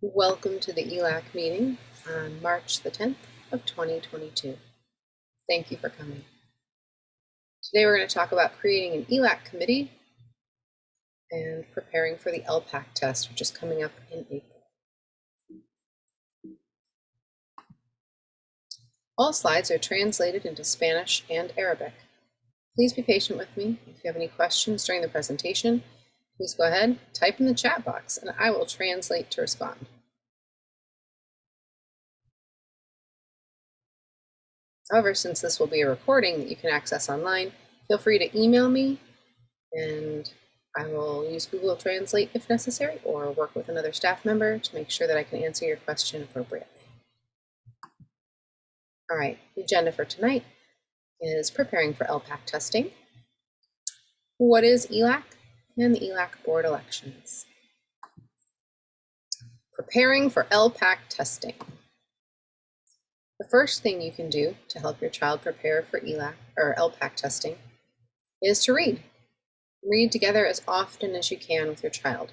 Welcome to the ELAC meeting on March the 10th of 2022. Thank you for coming. Today we're going to talk about creating an ELAC committee and preparing for the LPAC test, which is coming up in April. All slides are translated into Spanish and Arabic. Please be patient with me. If you have any questions during the presentation, please go ahead, type in the chat box, and I will translate to respond. However, since this will be a recording that you can access online, feel free to email me and I will use Google Translate if necessary or work with another staff member to make sure that I can answer your question appropriately. All right, the agenda for tonight is preparing for LPAC testing. What is ELAC and the ELAC board elections? Preparing for LPAC testing. The first thing you can do to help your child prepare for ELAC or LPAC testing is to read. Read together as often as you can with your child.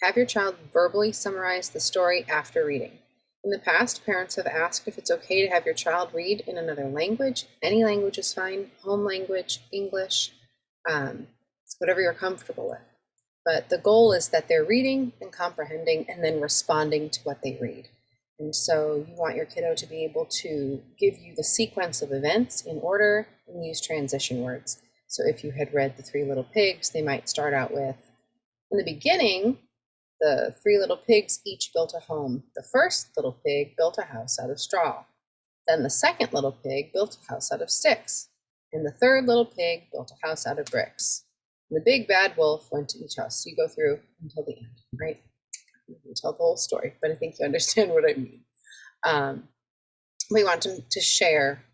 Have your child verbally summarize the story after reading. In the past, parents have asked if it's okay to have your child read in another language. Any language is fine, home language, English, whatever you're comfortable with. But the goal is that they're reading and comprehending and then responding to what they read. And so you want your kiddo to be able to give you the sequence of events in order and use transition words. So if you had read The Three Little Pigs, they might start out with, in the beginning, the three little pigs each built a home. The first little pig built a house out of straw. Then the second little pig built a house out of sticks. And the third little pig built a house out of bricks. And the big bad wolf went to each house. So you go through until the end, right? You tell the whole story, but I think you understand what I mean. We want them to share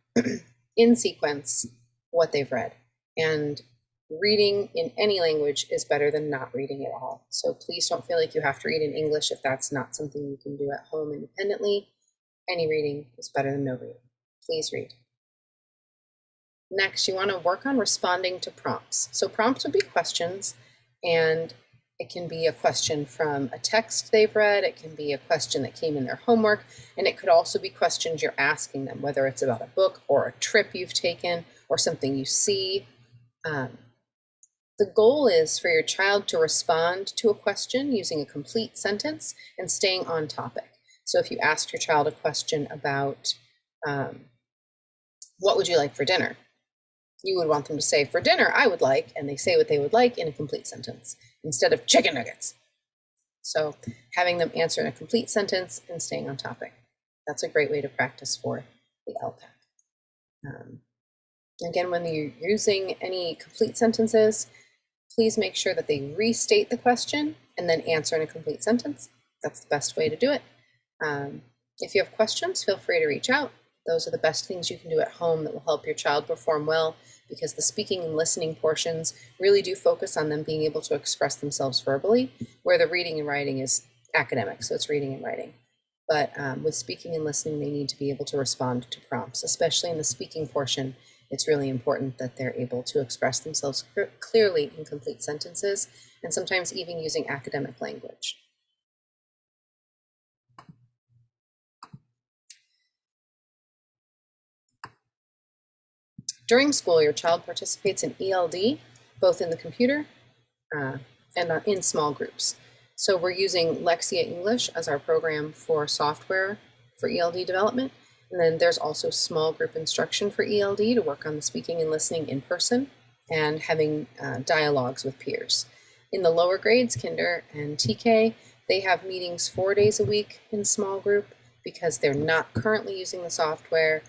in sequence what they've read, and reading in any language is better than not reading at all. So please don't feel like you have to read in English if that's not something you can do at home independently. Any reading is better than no reading. Please read. Next, you want to work on responding to prompts. So prompts would be questions, and it can be a question from a text they've read, it can be a question that came in their homework, and it could also be questions you're asking them, whether it's about a book or a trip you've taken or something you see. The goal is for your child to respond to a question using a complete sentence and staying on topic. So if you ask your child a question about what would you like for dinner? You would want them to say, for dinner, I would like, and they say what they would like in a complete sentence instead of chicken nuggets. So having them answer in a complete sentence and staying on topic. That's a great way to practice for the LPAC. Again, when you're using any complete sentences, please make sure that they restate the question and then answer in a complete sentence. That's the best way to do it. If you have questions, feel free to reach out. Those are the best things you can do at home that will help your child perform well, because the speaking and listening portions really do focus on them being able to express themselves verbally, where the reading and writing is academic, so it's reading and writing. But with speaking and listening, they need to be able to respond to prompts, especially in the speaking portion. It's really important that they're able to express themselves clearly in complete sentences, and sometimes even using academic language. During school, your child participates in ELD, both in the computer and in small groups. So we're using Lexia English as our program for software for ELD development. And then there's also small group instruction for ELD to work on the speaking and listening in person and having dialogues with peers. In the lower grades, Kinder and TK, they have meetings 4 days a week in small group because they're not currently using the software.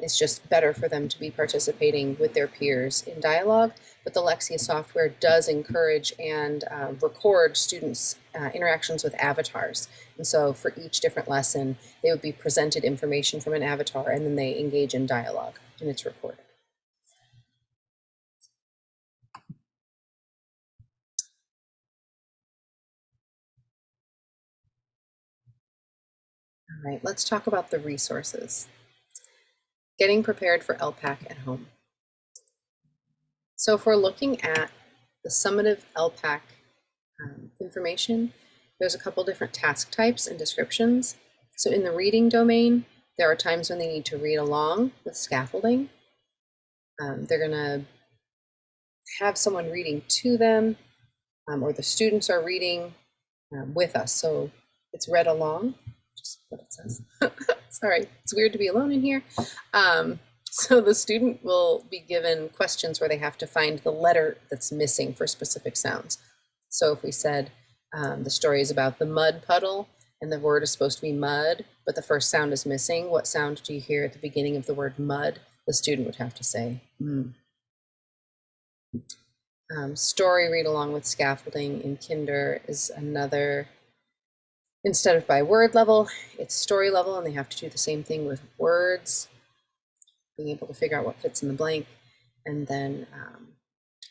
It's just better for them to be participating with their peers in dialogue, but the Lexia software does encourage and record students' interactions with avatars. And so for each different lesson, they would be presented information from an avatar and then they engage in dialogue and it's recorded. All right, let's talk about the resources. Getting prepared for LPAC at home. So if we're looking at the summative LPAC information, there's a couple different task types and descriptions. So in the reading domain, there are times when they need to read along with scaffolding. They're going to have someone reading to them, or the students are reading with us. So it's read along, just what it says. Sorry, it's weird to be alone in here. So the student will be given questions where they have to find the letter that's missing for specific sounds. So if we said the story is about the mud puddle and the word is supposed to be mud, but the first sound is missing, what sound do you hear at the beginning of the word mud? The student would have to say, story read along with scaffolding in kinder is another, instead of by word level, it's story level, and they have to do the same thing with words, being able to figure out what fits in the blank. And then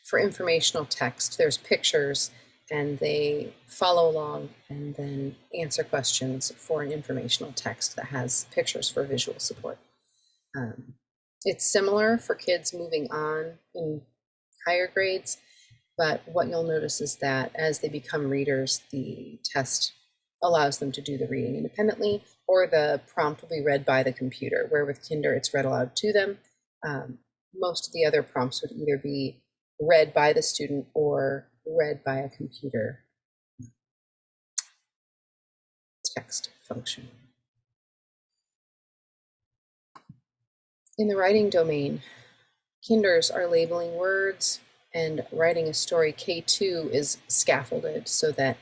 for informational text, there's pictures, and they follow along and then answer questions for an informational text that has pictures for visual support. It's similar for kids moving on in higher grades, but what you'll notice is that as they become readers, the test allows them to do the reading independently, or the prompt will be read by the computer, where with kinder it's read aloud to them. Most of the other prompts would either be read by the student or read by a computer text function. In the writing domain, kinders are labeling words, and writing a story K2 is scaffolded so that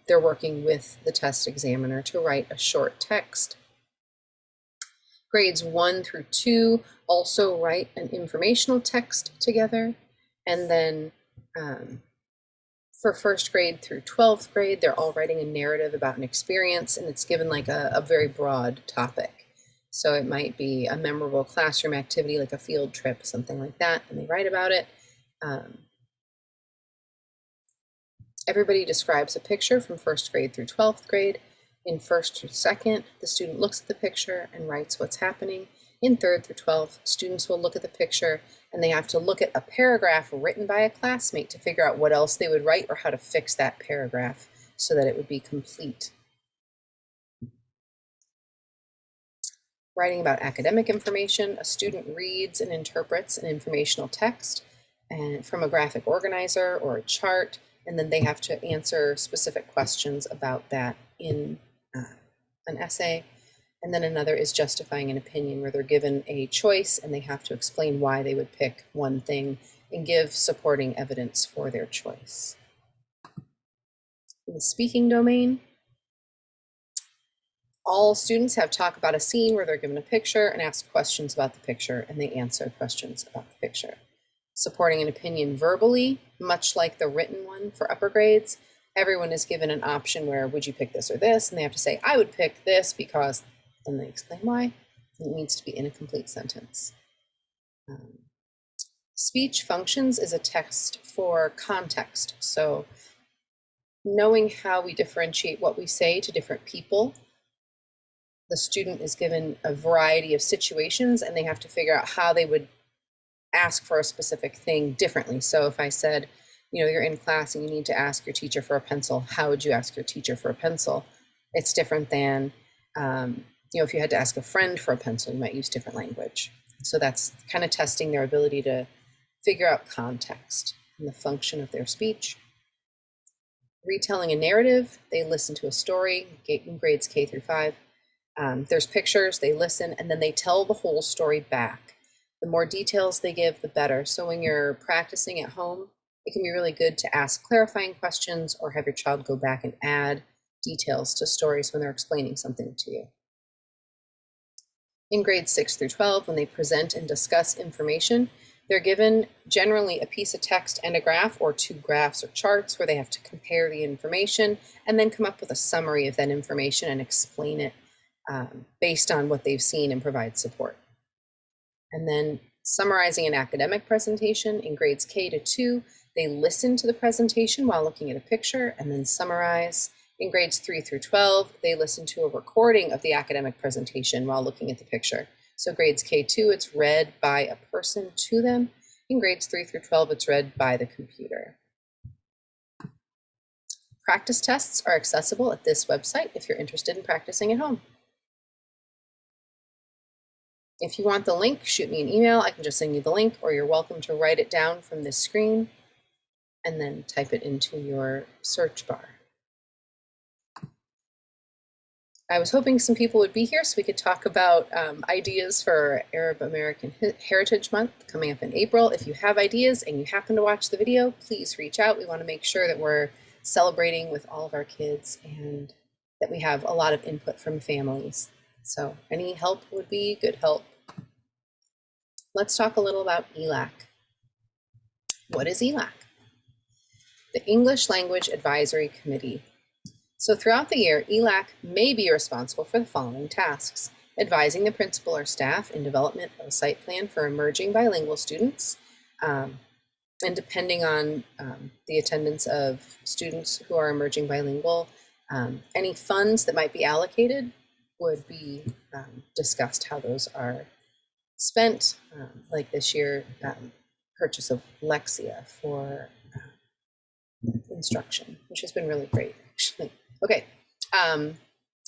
they're working with the test examiner to write a short text. Grades 1 through 2 also write an informational text together, and then for first grade through 12th grade, they're all writing a narrative about an experience, and it's given like a very broad topic. So it might be a memorable classroom activity like a field trip, something like that, and they write about it. Everybody describes a picture from first grade through 12th grade. In first through second, the student looks at the picture and writes what's happening. In third through 12th, students will look at the picture and they have to look at a paragraph written by a classmate to figure out what else they would write or how to fix that paragraph so that it would be complete. Writing about academic information, a student reads and interprets an informational text and from a graphic organizer or a chart, and then they have to answer specific questions about that in an essay. And then another is justifying an opinion, where they're given a choice and they have to explain why they would pick one thing and give supporting evidence for their choice. In the speaking domain, all students have talk about a scene where they're given a picture and asked questions about the picture, and they answer questions about the picture. Supporting an opinion verbally, much like the written one for upper grades, everyone is given an option where would you pick this or this, and they have to say, I would pick this because, and they explain why. It needs to be in a complete sentence. Speech functions is a test for context. So knowing how we differentiate what we say to different people, the student is given a variety of situations and they have to figure out how they would ask for a specific thing differently. So if I said, you're in class and you need to ask your teacher for a pencil, how would you ask your teacher for a pencil? It's different than, if you had to ask a friend for a pencil, you might use different language. So that's kind of testing their ability to figure out context and the function of their speech. Retelling a narrative, they listen to a story in grades K through 5. There's pictures, they listen, and then they tell the whole story back. The more details they give, the better. So when you're practicing at home, it can be really good to ask clarifying questions or have your child go back and add details to stories when they're explaining something to you. In grades 6 through 12, when they present and discuss information, they're given generally a piece of text and a graph, or 2 graphs or charts, where they have to compare the information and then come up with a summary of that information and explain it based on what they've seen and provide support. And then summarizing an academic presentation in grades K to 2, they listen to the presentation while looking at a picture and then summarize. In grades 3 through 12, they listen to a recording of the academic presentation while looking at the picture. So grades K2, it's read by a person to them. In grades 3 through 12, it's read by the computer. Practice tests are accessible at this website if you're interested in practicing at home. If you want the link, shoot me an email. I can just send you the link, or you're welcome to write it down from this screen and then type it into your search bar. I was hoping some people would be here so we could talk about ideas for Arab American Heritage Month coming up in April. If you have ideas and you happen to watch the video, please reach out. We want to make sure that we're celebrating with all of our kids and that we have a lot of input from families. So any help would be good help. Let's talk a little about ELAC. What is ELAC? The English Language Advisory Committee. So throughout the year, ELAC may be responsible for the following tasks: advising the principal or staff in development of a site plan for emerging bilingual students, and depending on the attendance of students who are emerging bilingual, any funds that might be allocated would be discussed how those are spent, like this year, purchase of Lexia for instruction, which has been really great, actually. Okay,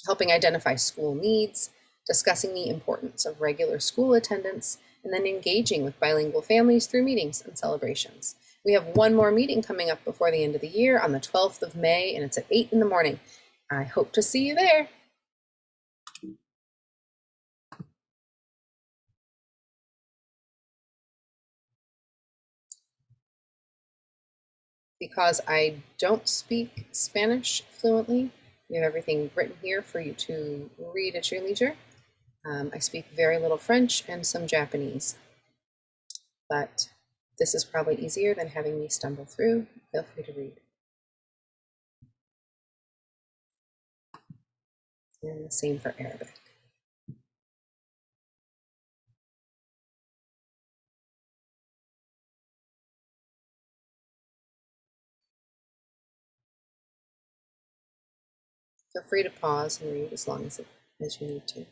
helping identify school needs, discussing the importance of regular school attendance, and then engaging with bilingual families through meetings and celebrations. We have one more meeting coming up before the end of the year on the 12th of May, and it's at 8 in the morning. I hope to see you there. Because I don't speak Spanish fluently, we have everything written here for you to read at your leisure. I speak very little French and some Japanese, but this is probably easier than having me stumble through. Feel free to read. And the same for Arabic. Feel free to pause and read as long as you need to.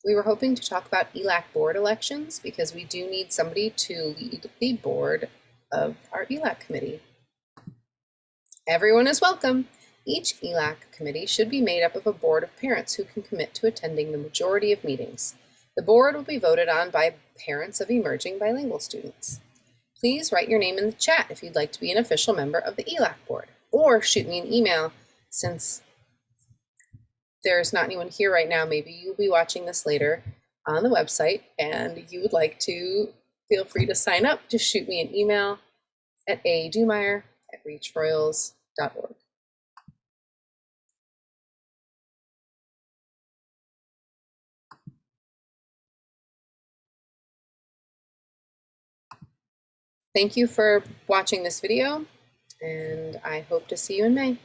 We were hoping to talk about ELAC board elections because we do need somebody to lead the board of our ELAC committee. Everyone is welcome. Each ELAC committee should be made up of a board of parents who can commit to attending the majority of meetings. The board will be voted on by parents of emerging bilingual students. Please write your name in the chat if you'd like to be an official member of the ELAC board, or shoot me an email. Since there's not anyone here right now, maybe you'll be watching this later on the website and you would like to, feel free to sign up. Just shoot me an email at adumeyer@reachroyals.org. Thank you for watching this video, and I hope to see you in May.